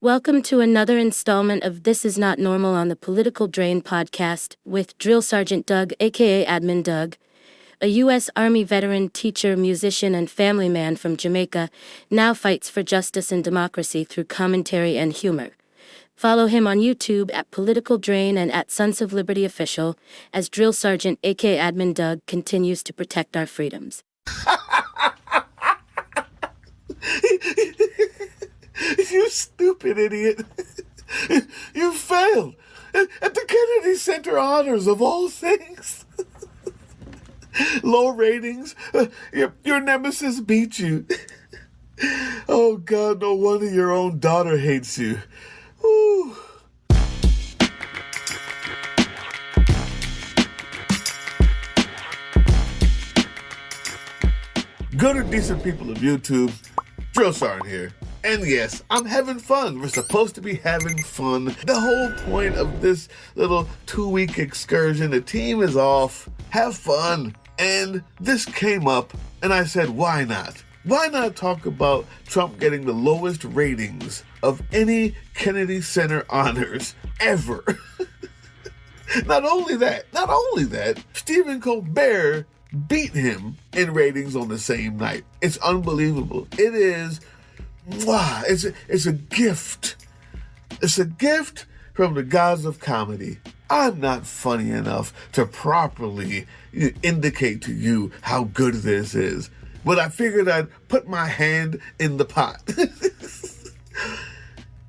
Welcome to another installment of This Is Not Normal on the Political Drain podcast with Drill Sergeant Doug, aka Admin Doug, a U.S. Army veteran, teacher, musician, and family man from Jamaica, now fights for justice and democracy through commentary and humor. Follow him on YouTube at Political Drain and at Sons of Liberty Official as Drill Sergeant, aka Admin Doug, continues to protect our freedoms. You stupid idiot. You failed at the Kennedy Center honors of all things. Low ratings. Your nemesis beat you. Oh, God, no wonder your own daughter hates you. Whew. Good and decent people of YouTube, Drill Sergeant here. And yes, I'm having fun. We're supposed to be having fun. The whole point of this little 2-week excursion, the team is off. Have fun. And this came up, and I said, why not? Why not talk about Trump getting the lowest ratings of any Kennedy Center honors ever? Not only that, Stephen Colbert beat him in ratings on the same night. It's unbelievable. It is... wow, it's a gift. It's a gift from the gods of comedy. I'm not funny enough to properly indicate to you how good this is, but I figured I'd put my hand in the pot.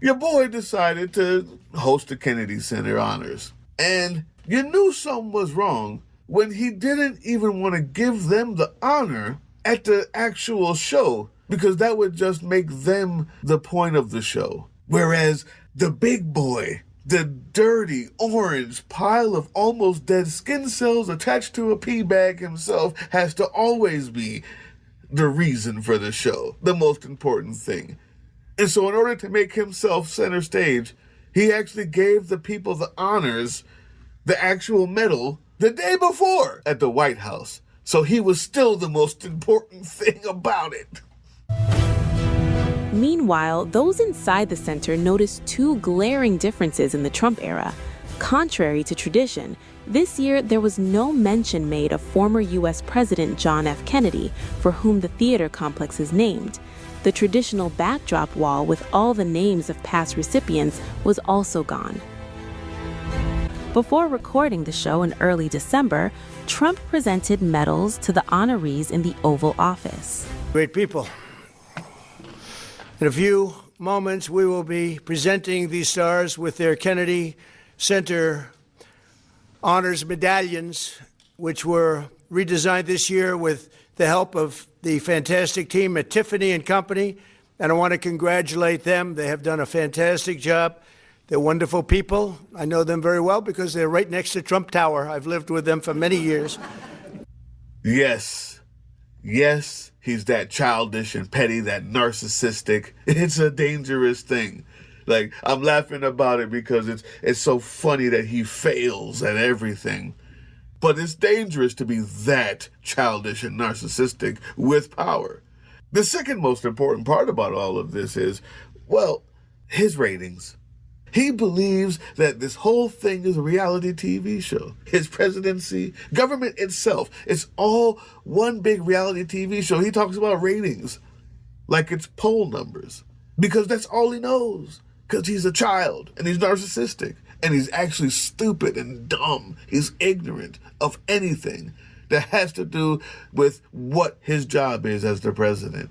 Your boy decided to host the Kennedy Center honors, and you knew something was wrong when he didn't even want to give them the honor at the actual show, because that would just make them the point of the show. Whereas the big boy, the dirty orange pile of almost dead skin cells attached to a pee bag himself, has to always be the reason for the show, the most important thing. And so in order to make himself center stage, he actually gave the people the honors, the actual medal, the day before at the White House. So he was still the most important thing about it. Meanwhile, those inside the center noticed two glaring differences in the Trump era. Contrary to tradition, this year there was no mention made of former U.S. President John F. Kennedy, for whom the theater complex is named. The traditional backdrop wall with all the names of past recipients was also gone. Before recording the show in early December, Trump presented medals to the honorees in the Oval Office. Great people. In a few moments, we will be presenting these stars with their Kennedy Center honors medallions, which were redesigned this year with the help of the fantastic team at Tiffany & Company. And I want to congratulate them. They have done a fantastic job. They're wonderful people. I know them very well because they're right next to Trump Tower. I've lived with them for many years. Yes, he's that childish and petty, that narcissistic. It's a dangerous thing. Like, I'm laughing about it because it's so funny that he fails at everything. But it's dangerous to be that childish and narcissistic with power. The second most important part about all of this is, well, his ratings. He believes that this whole thing is a reality TV show. His presidency, government itself, it's all one big reality TV show. He talks about ratings like it's poll numbers because that's all he knows. Because he's a child and he's narcissistic and he's actually stupid and dumb. He's ignorant of anything that has to do with what his job is as the president.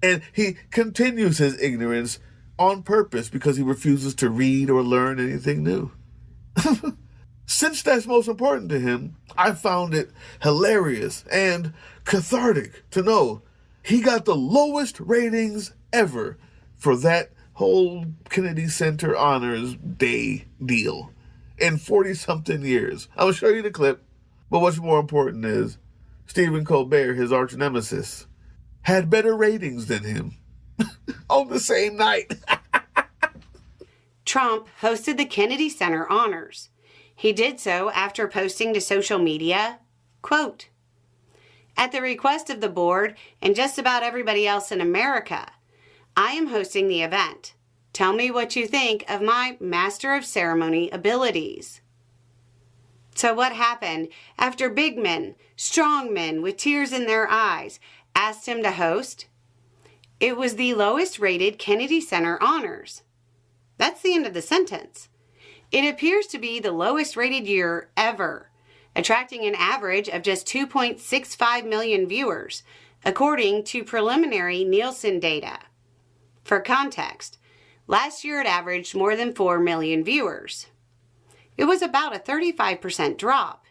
And he continues his ignorance on purpose because he refuses to read or learn anything new. Since that's most important to him, I found it hilarious and cathartic to know he got the lowest ratings ever for that whole Kennedy Center Honors Day deal in 40-something years. I'll show you the clip, but what's more important is Stephen Colbert, his arch nemesis, had better ratings than him on the same night. Trump hosted the Kennedy Center honors. He did so after posting to social media, quote, "At the request of the board and just about everybody else in America, I am hosting the event Tell me what you think of my master of ceremony abilities. So what happened after big men, strong men with tears in their eyes asked him to host? It was the lowest rated Kennedy Center honors. That's the end of the sentence. It appears to be the lowest rated year ever, attracting an average of just 2.65 million viewers, according to preliminary Nielsen data. For context, last year it averaged more than 4 million viewers. It was about a 35% drop.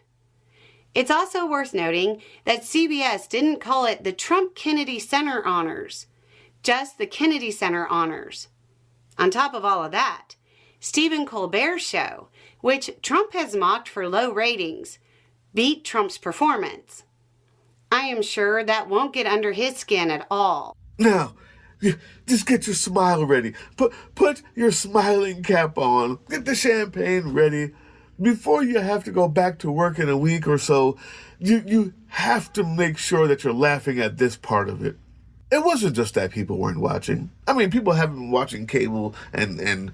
It's also worth noting that CBS didn't call it the Trump Kennedy Center Honors, just the Kennedy Center Honors. On top of all of that, Stephen Colbert's show, which Trump has mocked for low ratings, beat Trump's performance. I am sure that won't get under his skin at all. Now, just get your smile ready. Put your smiling cap on. Get the champagne ready. Before you have to go back to work in a week or so, you have to make sure that you're laughing at this part of it. It wasn't just that people weren't watching. I mean, people haven't been watching cable and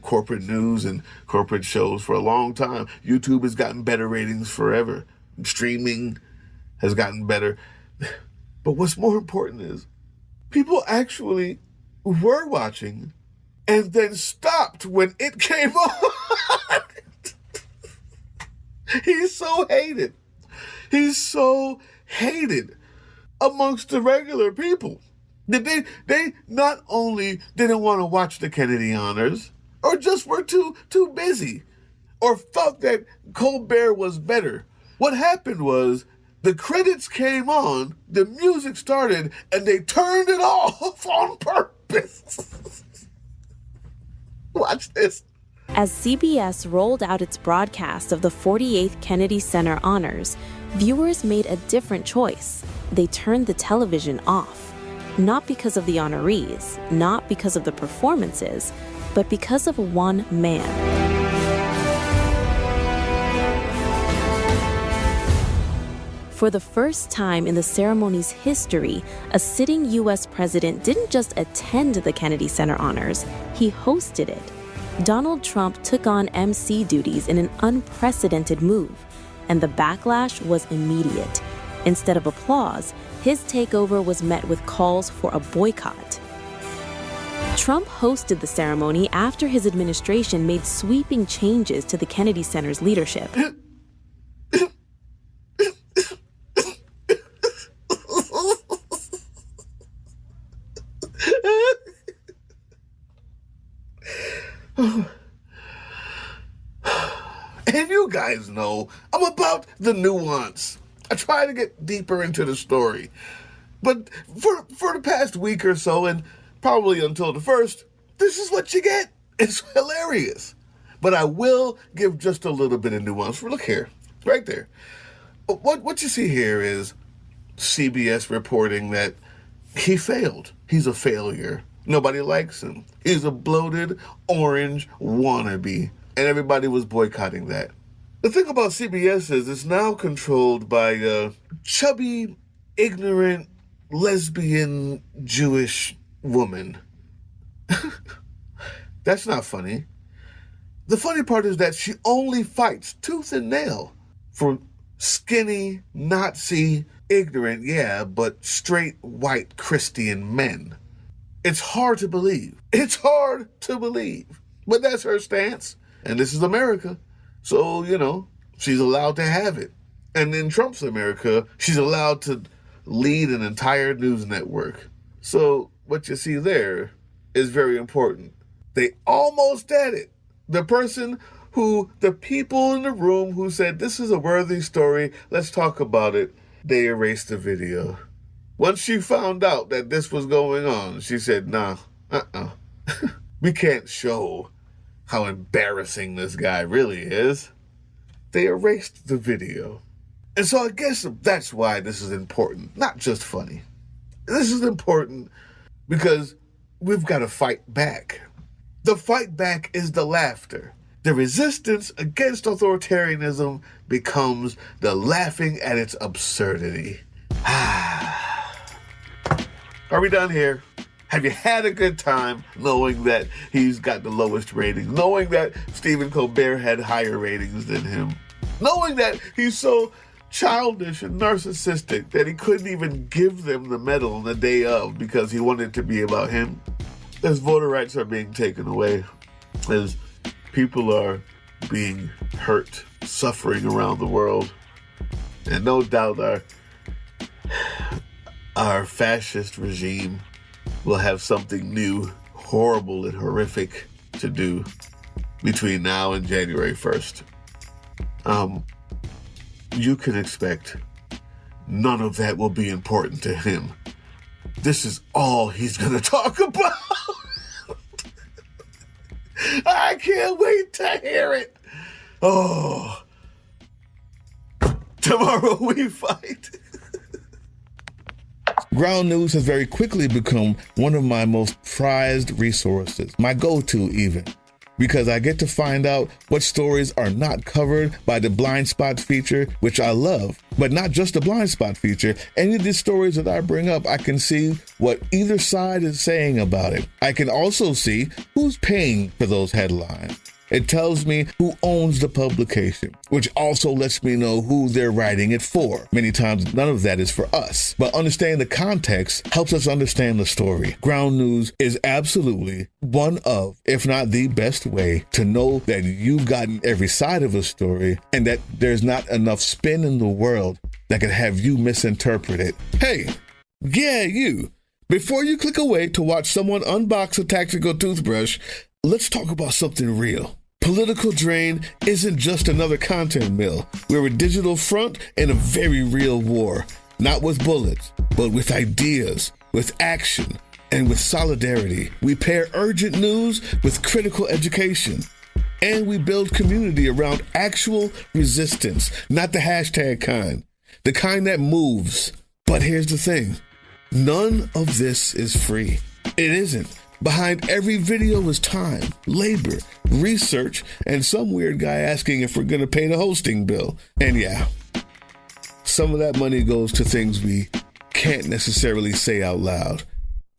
corporate news and corporate shows for a long time. YouTube has gotten better ratings forever. Streaming has gotten better. But what's more important is people actually were watching and then stopped when it came on. He's so hated. He's so hated amongst the regular people that they not only didn't want to watch the Kennedy honors or just were too busy or felt that Colbert was better. What happened was the credits came on, the music started, and they turned it off on purpose. Watch this. As CBS rolled out its broadcast of the 48th Kennedy Center Honors, viewers made a different choice. They turned the television off, not because of the honorees, not because of the performances, but because of one man. For the first time in the ceremony's history, a sitting U.S. president didn't just attend the Kennedy Center Honors, he hosted it. Donald Trump took on MC duties in an unprecedented move, and the backlash was immediate. Instead of applause, his takeover was met with calls for a boycott. Trump hosted the ceremony after his administration made sweeping changes to the Kennedy Center's leadership. And you guys know I'm about the nuance. I try to get deeper into the story. But for the past week or so, and probably until the first, this is what you get. It's hilarious. But I will give just a little bit of nuance. Look here, right there. What you see here is CBS reporting that he failed. He's a failure. Nobody likes him. He's a bloated orange wannabe. And everybody was boycotting that. The thing about CBS is it's now controlled by a chubby, ignorant, lesbian, Jewish woman. That's not funny. The funny part is that she only fights tooth and nail for skinny, Nazi, ignorant, but straight white Christian men. It's hard to believe. It's hard to believe. But that's her stance. And this is America. So, she's allowed to have it. And in Trump's America, she's allowed to lead an entire news network. So what you see there is very important. They almost had it. The person who, the people in the room who said, this is a worthy story, let's talk about it, they erased the video. Once she found out that this was going on, she said, nah, we can't show how embarrassing this guy really is. They erased the video. And so I guess that's why this is important, not just funny. This is important because we've got to fight back. The fight back is the laughter. The resistance against authoritarianism becomes the laughing at its absurdity. Are we done here? Have you had a good time knowing that he's got the lowest ratings? Knowing that Stephen Colbert had higher ratings than him? Knowing that he's so childish and narcissistic that he couldn't even give them the medal on the day of because he wanted it to be about him? As voter rights are being taken away, as people are being hurt, suffering around the world, and no doubt our fascist regime will have something new, horrible, and horrific to do between now and January 1st. You can expect none of that will be important to him. This is all he's going to talk about. I can't wait to hear it. Oh, tomorrow we fight. Ground News has very quickly become one of my most prized resources, my go-to even, because I get to find out what stories are not covered by the blind spot feature, which I love, but not just the blind spot feature. Any of these stories that I bring up, I can see what either side is saying about it. I can also see who's paying for those headlines. It tells me who owns the publication, which also lets me know who they're writing it for. Many times, none of that is for us, but understanding the context helps us understand the story. Ground News is absolutely one of, if not the best way to know that you've gotten every side of a story and that there's not enough spin in the world that could have you misinterpret it. Hey, yeah, you. Before you click away to watch someone unbox a tactical toothbrush, let's talk about something real. Political Drain isn't just another content mill. We're a digital front in a very real war. Not with bullets, but with ideas, with action, and with solidarity. We pair urgent news with critical education. And we build community around actual resistance, not the hashtag kind. The kind that moves. But here's the thing. None of this is free. It isn't. Behind every video is time, labor, research, and some weird guy asking if we're going to pay the hosting bill. And yeah, some of that money goes to things we can't necessarily say out loud.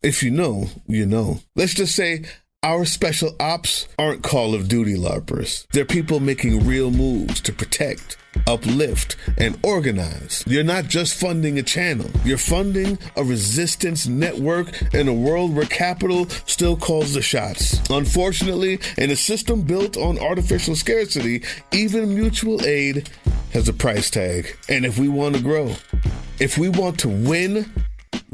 If you know, you know. Let's just say our special ops aren't Call of Duty LARPers. They're people making real moves to protect, uplift, and organize. You're not just funding a channel. You're funding a resistance network in a world where capital still calls the shots. Unfortunately, in a system built on artificial scarcity, even mutual aid has a price tag. And if we want to grow, if we want to win,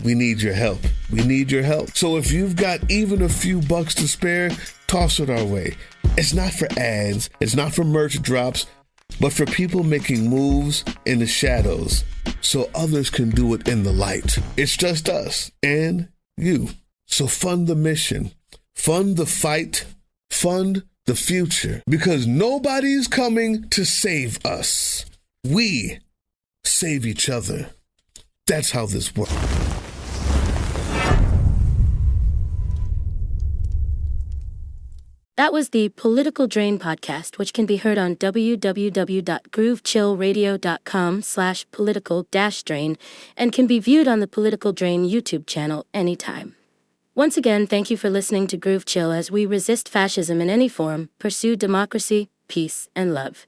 we need your help. We need your help. So if you've got even a few bucks to spare, toss it our way. It's not for ads. It's not for merch drops, but for people making moves in the shadows so others can do it in the light. It's just us and you. So fund the mission, fund the fight, fund the future, because nobody's coming to save us. We save each other. That's how this works. That was the Political Drain podcast, which can be heard on www.groovechillradio.com/political-drain and can be viewed on the Political Drain YouTube channel anytime. Once again, thank you for listening to Groove Chill as we resist fascism in any form, pursue democracy, peace, and love.